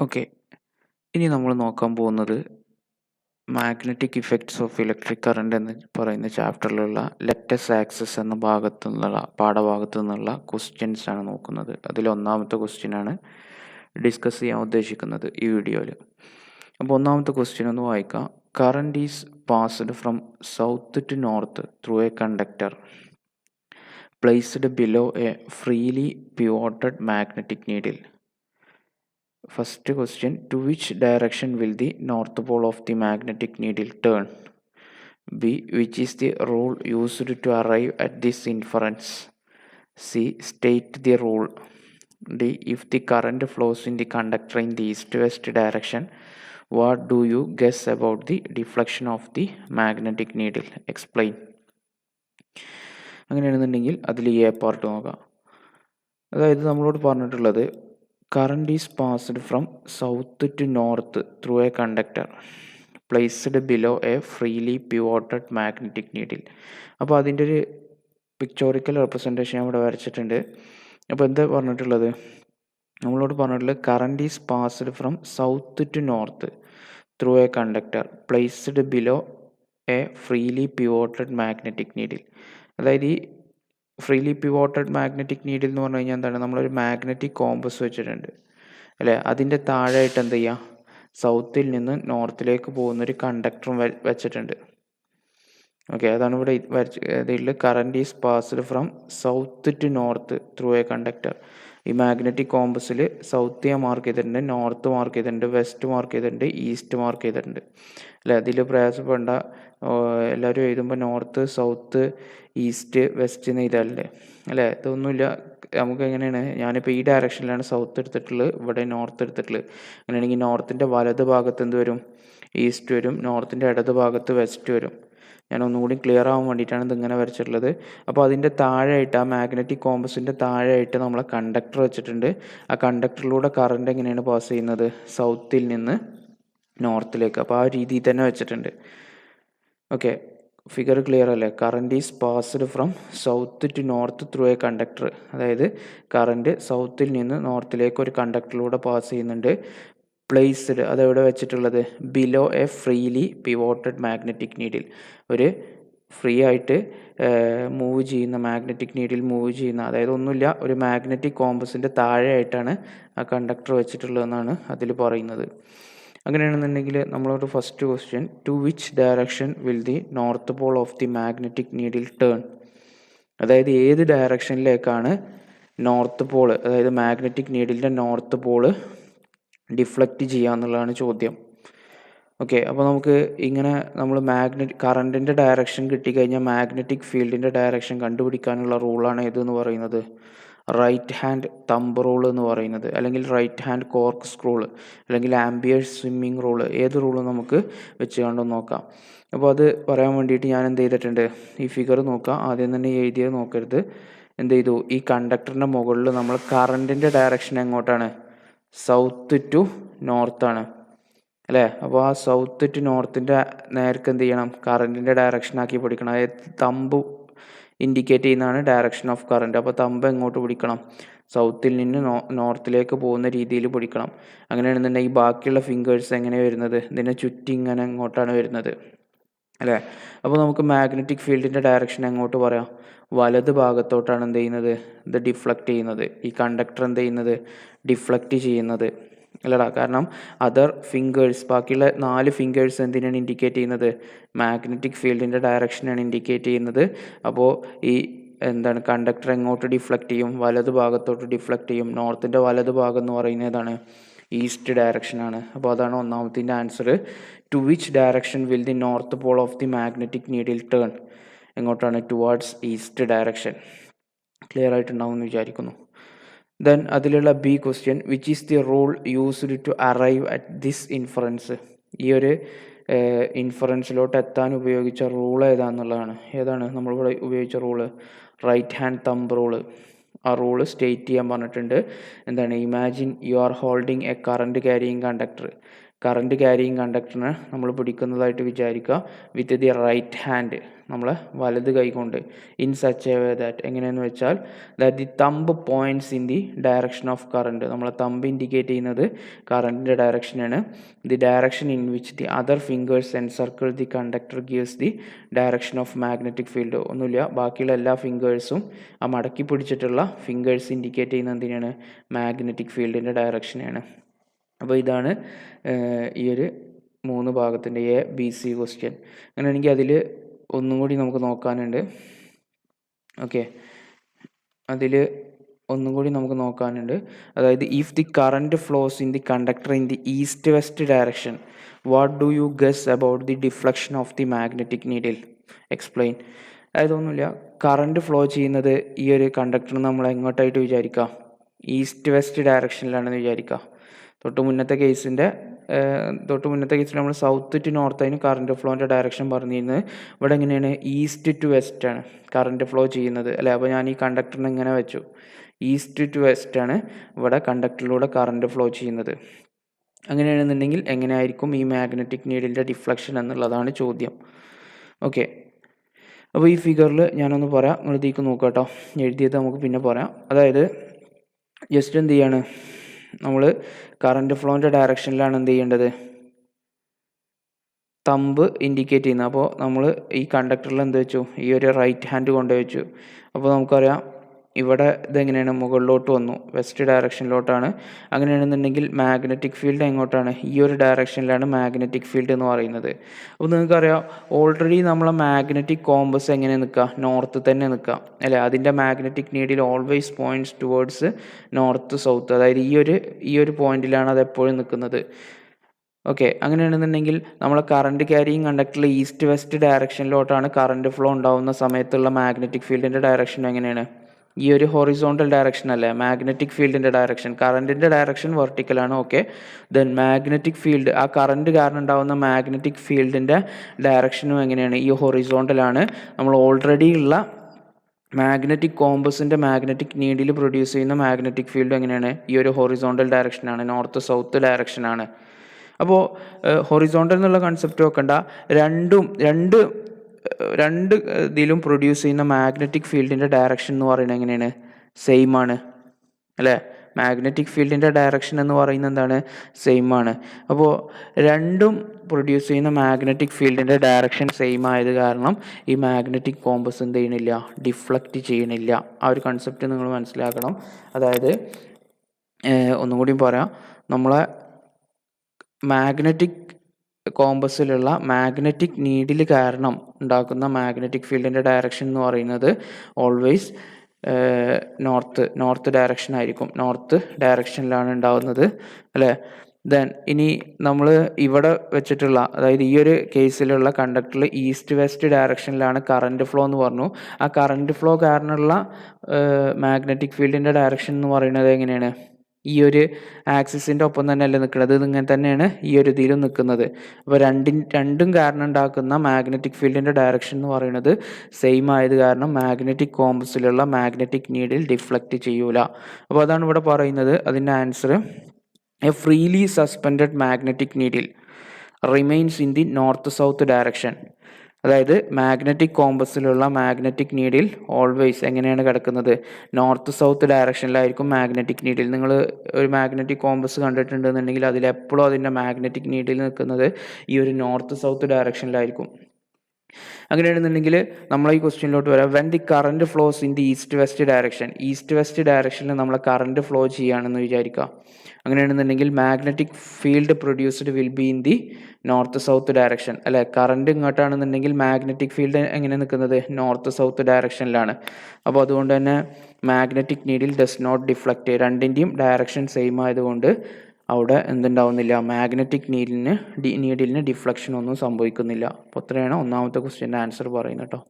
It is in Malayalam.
ഓക്കെ. ഇനി നമ്മൾ നോക്കാൻ പോകുന്നത് magnetic effects of electric current എന്ന് പറയുന്ന ചാപ്റ്ററിലുള്ള ലെറ്റസ് ആക്സസ് എന്ന പാഠഭാഗത്തു നിന്നുള്ള ക്വസ്റ്റ്യൻസ് ആണ് നോക്കുന്നത്. അതിൽ ഒന്നാമത്തെ ക്വസ്റ്റ്യൻ ആണ് ഡിസ്കസ് ചെയ്യാൻ ഉദ്ദേശിക്കുന്നത് ഈ വീഡിയോയിൽ. അപ്പോൾ ഒന്നാമത്തെ ക്വസ്റ്റ്യൻ ഒന്ന് വായിക്കാം. Current is passed from south to north through a conductor placed below a freely pivoted magnetic needle. First question, to which direction will the north pole of the magnetic needle turn? B, which is the rule used to arrive at this inference? C, state the rule. D, if the current flows in the conductor in the east-west direction, what do you guess about the deflection of the magnetic needle? Explain. അങ്ങനെയാണെന്നുണ്ടെങ്കിൽ അതിൽ എ പാർട്ട് നോക്കാം. അതായത് നമ്മളോട് പറഞ്ഞിട്ടുള്ളത് current is passed from south to north through a conductor placed below a freely pivoted magnetic needle. അപ്പോൾ അതിൻ്റെ ഒരു പിക്ചോറിക്കൽ റെപ്രസെൻറ്റേഷൻ ഇവിടെ വരച്ചിട്ടുണ്ട്. അപ്പോൾ എന്താ പറഞ്ഞിട്ടുള്ളത്, നമ്മളോട് പറഞ്ഞിട്ടുള്ളത് current is passed from south to north through a conductor placed below a freely pivoted magnetic needle. അതായത് ഈ ഫ്രീലി pivoted മാഗ്നറ്റിക് നീഡിൽ എന്ന് പറഞ്ഞു കഴിഞ്ഞാൽ എന്താണ്, നമ്മളൊരു മാഗ്നറ്റിക് കോമ്പസ് വെച്ചിട്ടുണ്ട് അല്ലേ, അതിൻ്റെ താഴെയായിട്ട് എന്ത് ചെയ്യുക, സൗത്തിൽ നിന്ന് നോർത്തിലേക്ക് പോകുന്നൊരു കണ്ടക്ടറും വെച്ചിട്ടുണ്ട്. ഓക്കെ, അതാണ് ഇവിടെ ഇതിൽ current is passed from south to north through a conductor. ഈ മാഗ്നറ്റിക് കോമ്പസിൽ സൗത്ത് ഞാൻ മാർക്ക് ചെയ്തിട്ടുണ്ട്, നോർത്ത് മാർക്ക് ചെയ്തിട്ടുണ്ട്, വെസ്റ്റ് മാർക്ക് ചെയ്തിട്ടുണ്ട്, ഈസ്റ്റ് മാർക്ക് ചെയ്തിട്ടുണ്ട് അല്ലേ. അതിൽ പ്രയാസപ്പെടേണ്ട, എല്ലാവരും എഴുതുമ്പോൾ നോർത്ത് സൗത്ത് ഈസ്റ്റ് വെസ്റ്റ് എന്ന് എഴുതാറില്ലേ അല്ലേ. ഇതൊന്നുമില്ല, നമുക്ക് എങ്ങനെയാണ്, ഞാനിപ്പോൾ ഈ ഡയറക്ഷനിലാണ് സൗത്ത് എടുത്തിട്ടുള്ളത്, ഇവിടെ നോർത്ത് എടുത്തിട്ടുള്ളത്. അങ്ങനെയാണെങ്കിൽ നോർത്തിൻ്റെ വലത് ഭാഗത്ത് എന്ത് വരും, ഈസ്റ്റ് വരും, നോർത്തിൻ്റെ ഇടത് ഭാഗത്ത് വെസ്റ്റ് വരും. ഞാൻ ഒന്നുകൂടി ക്ലിയർ ആവാൻ വേണ്ടിയിട്ടാണ് ഇതിങ്ങനെ വരച്ചിട്ടുള്ളത്. അപ്പോൾ അതിൻ്റെ താഴെയായിട്ട്, ആ മാഗ്നറ്റിക് കോമ്പസിൻ്റെ താഴെയായിട്ട് നമ്മളെ കണ്ടക്ടർ വെച്ചിട്ടുണ്ട്. ആ കണ്ടക്ടറിലൂടെ കറണ്ട് എങ്ങനെയാണ് പാസ് ചെയ്യുന്നത്, സൗത്തിൽ നിന്ന് നോർത്തിലേക്ക്. അപ്പോൾ ആ രീതിയിൽ തന്നെ വെച്ചിട്ടുണ്ട്. ഓക്കെ, ഫിഗർ ക്ലിയർ അല്ലേ. Current is passed from south to north through a conductor, അതായത് കറണ്ട് സൗത്തിൽ നിന്ന് നോർത്തിലേക്ക് ഒരു കണ്ടക്ടറിലൂടെ പാസ് ചെയ്യുന്നുണ്ട്. പ്ലേസ്ഡ്, അതെവിടെ വെച്ചിട്ടുള്ളത്, below a freely pivoted magnetic needle. ഒരു ഫ്രീ ആയിട്ട് മൂവ് ചെയ്യുന്ന മാഗ്നറ്റിക് നീഡിൽ മൂവ് ചെയ്യുന്ന, അതായത് ഒന്നുമില്ല, ഒരു മാഗ്നറ്റിക് കോമ്പസിൻ്റെ താഴെയായിട്ടാണ് ആ കണ്ടക്ടർ വെച്ചിട്ടുള്ളതെന്നാണ് അതിൽ പറയുന്നത്. അങ്ങനെയാണെന്നുണ്ടെങ്കിൽ നമ്മളോട് first question, to which direction will the north pole of the magnetic needle turn? അതായത് ഏത് ഡയറക്ഷനിലേക്കാണ് നോർത്ത് പോള്, അതായത് മാഗ്നറ്റിക് നീഡിലിൻ്റെ നോർത്ത് പോള് ഡിഫ്ലക്റ്റ് ചെയ്യുക എന്നുള്ളതാണ് ചോദ്യം. ഓക്കെ, അപ്പോൾ നമുക്ക് ഇങ്ങനെ നമ്മൾ കറണ്ടിൻ്റെ ഡയറക്ഷൻ കിട്ടിക്കഴിഞ്ഞാൽ മാഗ്നറ്റിക് ഫീൽഡിൻ്റെ ഡയറക്ഷൻ കണ്ടുപിടിക്കാനുള്ള റൂളാണ് ഏതെന്ന് പറയുന്നത്, റൈറ്റ് ഹാൻഡ് തമ്പ് റൂൾ എന്ന് പറയുന്നത്, അല്ലെങ്കിൽ റൈറ്റ് ഹാൻഡ് കോർക്ക് സ്ക്രൂൾ, അല്ലെങ്കിൽ ആംബിയേഴ്സ് സ്വിമ്മിങ് റൂൾ. ഏത് റൂളും നമുക്ക് വെച്ച് കണ്ടൊന്ന് നോക്കാം. അപ്പോൾ അത് പറയാൻ വേണ്ടിയിട്ട് ഞാൻ എന്ത് ചെയ്തിട്ടുണ്ട്, ഈ ഫിഗർ നോക്കാം. ആദ്യം തന്നെ എഴുതിയത് നോക്കരുത്. എന്ത് ചെയ്തു, ഈ കണ്ടക്ടറിൻ്റെ മുകളിൽ നമ്മൾ കറണ്ടിൻ്റെ ഡയറക്ഷൻ എങ്ങോട്ടാണ്, സൗത്ത് ടു നോർത്താണ് അല്ലേ. അപ്പോൾ ആ സൗത്ത് ടു നോർത്തിൻ്റെ നേർക്ക് എന്ത് ചെയ്യണം, കറണ്ടിൻ്റെ ഡയറക്ഷനാക്കി പിടിക്കണം. അതായത് തമ്പ് ഇൻഡിക്കേറ്റ് ചെയ്യുന്നതാണ് ഡയറക്ഷൻ ഓഫ് കറണ്ട്. അപ്പോൾ തമ്പ് എങ്ങോട്ട് പിടിക്കണം, സൗത്തിൽ നിന്ന് നോർത്തിലേക്ക് പോകുന്ന രീതിയിൽ പിടിക്കണം. അങ്ങനെയാണെന്നുണ്ടെങ്കിൽ ബാക്കിയുള്ള ഫിംഗേഴ്സ് എങ്ങനെ വരുന്നത്, ഇതിനെ ചുറ്റി ഇങ്ങനെ എങ്ങോട്ടാണ് വരുന്നത് അല്ലേ. അപ്പോൾ നമുക്ക് മാഗ്നറ്റിക് ഫീൽഡിൻ്റെ ഡയറക്ഷൻ എങ്ങോട്ട് പറയാം, വലത് ഭാഗത്തോട്ടാണ് എന്ത് ചെയ്യുന്നത്, ഇത് ഡിഫ്ലക്റ്റ് ചെയ്യുന്നത്. ഈ കണ്ടക്ടർ എന്ത് ചെയ്യുന്നത്, ഡിഫ്ലക്റ്റ് ചെയ്യുന്നത് അല്ലടാ. കാരണം അതർ ഫിംഗേഴ്സ്, ബാക്കിയുള്ള 4 ഫിംഗേഴ്സ് എന്തിനാണ് ഇൻഡിക്കേറ്റ് ചെയ്യുന്നത്, മാഗ്നറ്റിക് ഫീൽഡിൻ്റെ ഡയറക്ഷനാണ് ഇൻഡിക്കേറ്റ് ചെയ്യുന്നത്. അപ്പോൾ ഈ എന്താണ്, കണ്ടക്ടർ എങ്ങോട്ട് ഡിഫ്ലക്റ്റ് ചെയ്യും, വലത് ഭാഗത്തോട്ട് ഡിഫ്ലക്റ്റ് ചെയ്യും. നോർത്തിൻ്റെ വലത് ഭാഗം എന്ന് പറയുന്നത് ഏതാണ്, ഈസ്റ്റ് ഡയറക്ഷനാണ്. അപ്പോൾ അതാണ് ഒന്നാമത്തിൻ്റെ answer. To which direction will the north pole of the magnetic needle turn? എങ്ങോട്ടാണ്, ടുവാർഡ്സ് ഈസ്റ്റ് ഡയറക്ഷൻ. ക്ലിയർ ആയിട്ടുണ്ടാവും എന്ന് വിചാരിക്കുന്നു. ദെൻ അതിലുള്ള B question, which is the rule used to arrive at this inference? ഈ ഒരു ഇൻഫറൻസിലോട്ട് എത്താൻ ഉപയോഗിച്ച റൂൾ ഏതാണെന്നുള്ളതാണ്. ഏതാണ് നമ്മളിവിടെ ഉപയോഗിച്ച rule, right hand thumb rule. ആ റൂള് സ്റ്റേറ്റ് ചെയ്യാൻ പറഞ്ഞിട്ടുണ്ട്. എന്താണ്, imagine you are holding a current carrying conductor. Current carrying കണ്ടക്ടറിനെ നമ്മൾ പിടിക്കുന്നതായിട്ട് വിചാരിക്കുക. വിത്ത് ദി റൈറ്റ് ഹാൻഡ്, നമ്മളെ വലത് കൈ കൊണ്ട് in such a way that എങ്ങനെയെന്ന് വെച്ചാൽ that the thumb points in the direction of current. നമ്മളെ തമ്പ് ഇൻഡിക്കേറ്റ് ചെയ്യുന്നത് കറണ്ടിൻ്റെ ഡയറക്ഷനാണ്. The direction in which the other fingers and circle the conductor gives the direction of magnetic field. ഒന്നുമില്ല, ബാക്കിയുള്ള എല്ലാ ഫിംഗേഴ്സും ആ മടക്കി പിടിച്ചിട്ടുള്ള ഫിംഗേഴ്സ് ഇൻഡിക്കേറ്റ് ചെയ്യുന്നത് എന്തിനാണ്? മാഗ്നറ്റിക് ഫീൽഡിൻ്റെ ഡയറക്ഷനെയാണ്. അപ്പോൾ ഇതാണ് ഈ ഒരു 3 ഭാഗത്തിൻ്റെ ABC ക്വസ്റ്റ്യൻ. അങ്ങനെയാണെങ്കിൽ അതിൽ ഒന്നും കൂടി നമുക്ക് നോക്കാനുണ്ട്. ഓക്കെ, അതിൽ ഒന്നും കൂടി നമുക്ക് നോക്കാനുണ്ട്. അതായത് if the current flows in the conductor in the east west direction, what do you guess about the deflection of the magnetic needle? Explain. അതായത് ഒന്നുമില്ല, കറണ്ട് ഫ്ലോ ചെയ്യുന്നത് ഈ ഒരു കണ്ടക്ടറിന് നമ്മൾ എങ്ങോട്ടായിട്ട് വിചാരിക്കുക? ഈസ്റ്റ് വെസ്റ്റ് ഡയറക്ഷനിലാണെന്ന് വിചാരിക്കുക. തൊട്ട് മുന്നത്തെ കേസിൽ നമ്മൾ സൗത്ത് ടു നോർത്ത് ആയിരുന്നു കറണ്ട് ഫ്ലോൻ്റെ ഡയറക്ഷൻ പറഞ്ഞിരുന്നത്. ഇവിടെ എങ്ങനെയാണ്? ഈസ്റ്റ് ടു വെസ്റ്റ് ആണ് കറണ്ട് ഫ്ലോ ചെയ്യുന്നത് അല്ലേ. അപ്പോൾ ഞാൻ ഈ കണ്ടക്ടറിനെ ഇങ്ങനെ വെച്ചു, ഈസ്റ്റ് ടു വെസ്റ്റ് ആണ് ഇവിടെ കണ്ടക്ടറിലൂടെ കറണ്ട് ഫ്ലോ ചെയ്യുന്നത്. അങ്ങനെയാണെന്നുണ്ടെങ്കിൽ എങ്ങനെയായിരിക്കും ഈ മാഗ്നറ്റിക് നീഡിൻ്റെ ഡിഫ്ലക്ഷൻ എന്നുള്ളതാണ് ചോദ്യം. ഓക്കെ, അപ്പോൾ ഈ ഫിഗറിൽ ഞാനൊന്ന് പറയാം, നിങ്ങൾ ഇതിലേക്ക് നോക്കുക കേട്ടോ. എഴുതിയത് നമുക്ക് പിന്നെ പറയാം. അതായത് ജസ്റ്റ് എന്ത് ചെയ്യാണ്, നമ്മൾ കറണ്ട് ഫ്ലോൻ്റെ ഡയറക്ഷനിലാണ് എന്ത് ചെയ്യേണ്ടത്? തമ്പ് ഇൻഡിക്കേറ്റ് ചെയ്യുന്നത്. അപ്പോൾ നമ്മൾ ഈ കണ്ടക്ടറിൽ എന്ത് വെച്ചു? ഈ ഒരു റൈറ്റ് ഹാൻഡ് കൊണ്ടുപോയി വെച്ചു. അപ്പോൾ നമുക്കറിയാം ഇവിടെ ഇതെങ്ങനെയാണ്? മുകളിലോട്ട് വന്നു, വെസ്റ്റ് ഡയറക്ഷനിലോട്ടാണ്. അങ്ങനെയാണെന്നുണ്ടെങ്കിൽ മാഗ്നറ്റിക് ഫീൽഡ് എങ്ങോട്ടാണ്? ഈ ഒരു ഡയറക്ഷനിലാണ് മാഗ്നറ്റിക് ഫീൽഡ് എന്ന് പറയുന്നത്. അപ്പോൾ നിങ്ങൾക്കറിയാം ഓൾറെഡി നമ്മളെ മാഗ്നറ്റിക് കോമ്പസ് എങ്ങനെ നിൽക്കുക? നോർത്ത് തന്നെ നിൽക്കുക അല്ലേ. അതിൻ്റെ magnetic needle always points towards north south. അതായത് ഈ ഒരു പോയിന്റിലാണ് അത് എപ്പോഴും നിൽക്കുന്നത്. ഓക്കെ, അങ്ങനെയാണെന്നുണ്ടെങ്കിൽ നമ്മളെ കറണ്ട് ക്യാരിയിങ് കണ്ടക്ടറിൽ ഈസ്റ്റ് വെസ്റ്റ് ഡയറക്ഷനിലോട്ടാണ് കറണ്ട് ഫ്ലോ ഉണ്ടാകുന്ന സമയത്തുള്ള മാഗ്നറ്റിക് ഫീൽഡിൻ്റെ ഡയറക്ഷൻ എങ്ങനെയാണ്? ഈ ഒരു ഹൊറിസോണ്ടൽ ഡയറക്ഷൻ അല്ലേ മാഗ്നറ്റിക് ഫീൽഡിൻ്റെ ഡയറക്ഷൻ. കറണ്ടിൻ്റെ ഡയറക്ഷൻ വെർട്ടിക്കലാണ്. ഓക്കെ, ദെൻ മാഗ്നറ്റിക് ഫീൽഡ്, ആ കറണ്ട് കാരണം ഉണ്ടാകുന്ന മാഗ്നറ്റിക് ഫീൽഡിൻ്റെ ഡയറക്ഷനും എങ്ങനെയാണ്? ഈ ഹൊറിസോണ്ടലാണ്. നമ്മൾ ഓൾറെഡി ഉള്ള മാഗ്നറ്റിക് കോമ്പസിൻ്റെ മാഗ്നറ്റിക് നീഡിൽ പ്രൊഡ്യൂസ് ചെയ്യുന്ന മാഗ്നറ്റിക് ഫീൽഡ് എങ്ങനെയാണ്? ഈ ഒരു ഹൊറിസോണ്ടൽ ഡയറക്ഷനാണ്, നോർത്ത് സൗത്ത് ഡയറക്ഷനാണ്. അപ്പോൾ ഹൊറിസോണ്ടൽ എന്നുള്ള കൺസെപ്റ്റ് വെക്കണ്ട, രണ്ട് ഇതിലും പ്രൊഡ്യൂസ് ചെയ്യുന്ന മാഗ്നറ്റിക് ഫീൽഡിൻ്റെ ഡയറക്ഷൻ എന്ന് പറയുന്നത് എങ്ങനെയാണ്? സെയിം ആണ് അല്ലേ. മാഗ്നറ്റിക് ഫീൽഡിൻ്റെ ഡയറക്ഷൻ എന്ന് പറയുന്നത് എന്താണ്? സെയിം ആണ്. അപ്പോൾ രണ്ടും പ്രൊഡ്യൂസ് ചെയ്യുന്ന മാഗ്നറ്റിക് ഫീൽഡിൻ്റെ ഡയറക്ഷൻ സെയിം ആയത് കാരണം ഈ മാഗ്നറ്റിക് കോമ്പസ് എന്ത് ചെയ്യണില്ല? ഡിഫ്ലക്റ്റ് ചെയ്യണില്ല. ആ ഒരു കൺസെപ്റ്റ് നിങ്ങൾ മനസ്സിലാക്കണം. അതായത് ഒന്നും കൂടി പറയാം, നമ്മളെ മാഗ്നറ്റിക് കോമ്പസിലുള്ള മാഗ്നറ്റിക് നീഡിൽ കാരണം ഉണ്ടാക്കുന്ന മാഗ്നറ്റിക് ഫീൽഡിൻ്റെ ഡയറക്ഷൻ എന്ന് പറയുന്നത് ഓൾവേസ് നോർത്ത് ഡയറക്ഷൻ ആയിരിക്കും. നോർത്ത് ഡയറക്ഷനിലാണ് ഉണ്ടാകുന്നത് അല്ലേ. ദെൻ ഇനി നമ്മൾ ഇവിടെ വെച്ചിട്ടുള്ള, അതായത് ഈ ഒരു കേസിലുള്ള കണ്ടക്ടറിൽ ഈസ്റ്റ് വെസ്റ്റ് ഡയറക്ഷനിലാണ് കറണ്ട് ഫ്ലോ എന്ന് പറഞ്ഞു. ആ കറണ്ട് ഫ്ലോ കാരണമുള്ള മാഗ്നറ്റിക് ഫീൽഡിൻ്റെ ഡയറക്ഷൻ എന്ന് പറയുന്നത് എങ്ങനെയാണ്? ഈ ഒരു ആക്സിസിൻ്റെ ഒപ്പം തന്നെയല്ലേ നിൽക്കുന്നത്? ഇങ്ങനെ തന്നെയാണ് ഈ ഒരു ഇതിലും നിൽക്കുന്നത്. അപ്പോൾ രണ്ടും കാരണം ഉണ്ടാക്കുന്ന മാഗ്നറ്റിക് ഫീൽഡിൻ്റെ ഡയറക്ഷൻ എന്ന് പറയുന്നത് സെയിം ആയത് കാരണം മാഗ്നറ്റിക് കോമ്പസിലുള്ള മാഗ്നറ്റിക് നീഡിൽ ഡിഫ്ലക്റ്റ് ചെയ്യൂല. അപ്പോൾ അതാണ് ഇവിടെ പറയുന്നത്. അതിൻ്റെ answer a freely suspended magnetic needle remains in the north south direction. അതായത് മാഗ്നറ്റിക് കോമ്പസിലുള്ള മാഗ്നറ്റിക് നീഡിൽ ഓൾവേസ് എങ്ങനെയാണ് കിടക്കുന്നത്? നോർത്ത് സൗത്ത് ഡയറക്ഷനിലായിരിക്കും മാഗ്നറ്റിക് നീഡിൽ. നിങ്ങൾ ഒരു മാഗ്നറ്റിക് കോമ്പസ് കണ്ടിട്ടുണ്ടെന്നുണ്ടെങ്കിൽ അതിലെപ്പോഴും അതിൻ്റെ മാഗ്നറ്റിക് നീഡിൽ നിൽക്കുന്നത് ഈ ഒരു നോർത്ത് സൗത്ത് ഡയറക്ഷനിലായിരിക്കും. അങ്ങനെയാണെന്നുണ്ടെങ്കിൽ നമ്മൾ ഈ ക്വസ്റ്റ്യനിലോട്ട് വരാം. When the current flows in the east west direction, east west ഡയറക്ഷനിൽ നമ്മൾ കറണ്ട് ഫ്ലോ ചെയ്യുകയാണെന്ന് വിചാരിക്കുക. അങ്ങനെയാണെന്നുണ്ടെങ്കിൽ magnetic field produced will be in the north south direction അല്ലെ. കറണ്ട് ഇങ്ങോട്ടാണെന്നുണ്ടെങ്കിൽ മാഗ്നറ്റിക് ഫീൽഡ് എങ്ങനെ നിൽക്കുന്നത്? നോർത്ത് സൗത്ത് ഡയറക്ഷനിലാണ്. അപ്പോൾ അതുകൊണ്ട് തന്നെ magnetic needle does not deflect. രണ്ടിൻ്റെയും ഡയറക്ഷൻ സെയിം ആയതുകൊണ്ട് അവിടെ എന്തുണ്ടാവുന്നില്ല? മാഗ്നറ്റിക് നീഡിലിന് ഡിഫ്ലക്ഷൻ ഒന്നും സംഭവിക്കുന്നില്ല. അപ്പോൾ അത്രയാണ് ഒന്നാമത്തെ ക്വസ്റ്റ്യൻ്റെ ആൻസർ പറയുന്നത് കേട്ടോ.